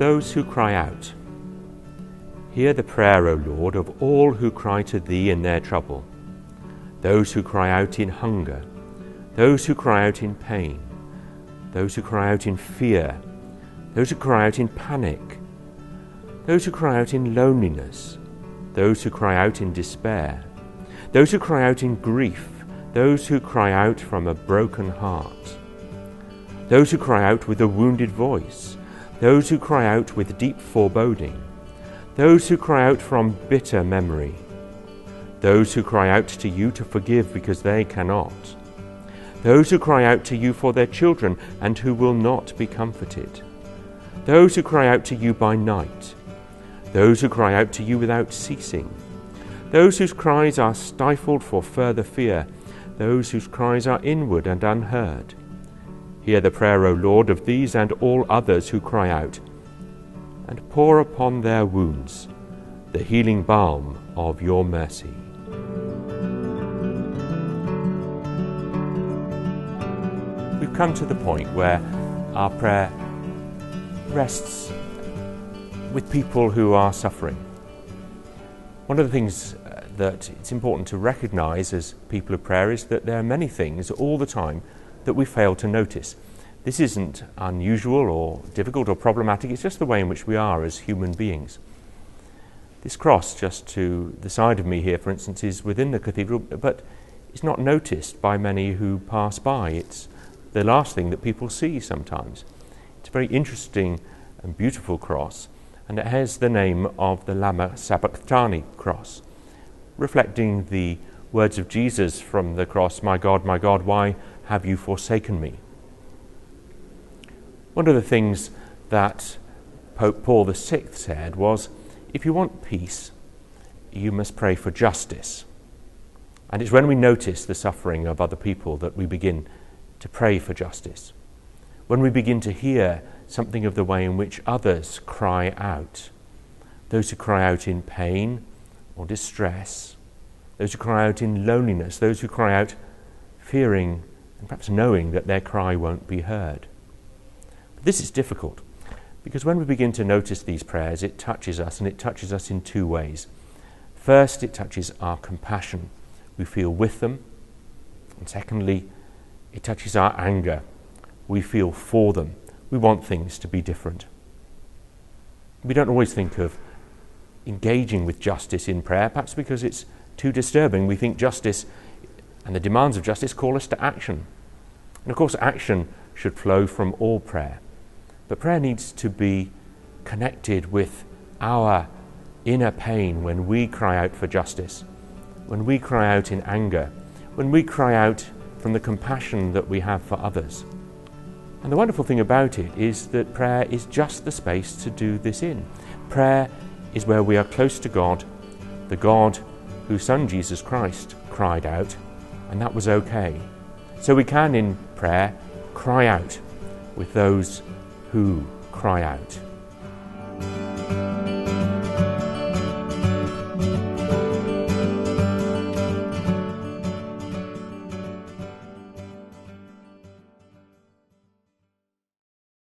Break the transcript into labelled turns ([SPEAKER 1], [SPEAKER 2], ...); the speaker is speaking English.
[SPEAKER 1] those who cry out. Hear the prayer, O Lord, of all who cry to Thee in their trouble, those who cry out in hunger, those who cry out in pain, those who cry out in fear, those who cry out in panic, those who cry out in loneliness, those who cry out in despair, those who cry out in grief, those who cry out from a broken heart, those who cry out with a wounded voice, those who cry out with deep foreboding, those who cry out from bitter memory, those who cry out to You to forgive because they cannot, those who cry out to You for their children and who will not be comforted, those who cry out to You by night, those who cry out to You without ceasing, those whose cries are stifled for further fear, those whose cries are inward and unheard. Hear the prayer, O Lord, of these and all others who cry out, and pour upon their wounds the healing balm of Your mercy. We've come to the point where our prayer rests with people who are suffering. One of the things that it's important to recognize as people of prayer is that there are many things all the time that we fail to notice. This isn't unusual or difficult or problematic, it's just the way in which we are as human beings. This cross just to the side of me here, for instance, is within the cathedral, but it's not noticed by many who pass by. It's the last thing that people see sometimes. It's a very interesting and beautiful cross, and it has the name of the Lama Sabachthani cross, reflecting the words of Jesus from the cross, my God, why have You forsaken me?" One of the things that Pope Paul VI said was, if you want peace, you must pray for justice. And it's when we notice the suffering of other people that we begin to pray for justice. When we begin to hear something of the way in which others cry out, those who cry out in pain or distress, those who cry out in loneliness, those who cry out fearing and perhaps knowing that their cry won't be heard. But this is difficult because when we begin to notice these prayers, it touches us, and it touches us in two ways. First, it touches our compassion. We feel with them. And secondly, it touches our anger. We feel for them. We want things to be different. We don't always think of engaging with justice in prayer, perhaps because it's too disturbing. We think justice and the demands of justice call us to action. And of course, action should flow from all prayer. But prayer needs to be connected with our inner pain when we cry out for justice, when we cry out in anger, when we cry out from the compassion that we have for others. And the wonderful thing about it is that prayer is just the space to do this in. Prayer is where we are close to God, the God whose Son Jesus Christ cried out, and that was okay. So we can, in prayer, cry out with those who cry out.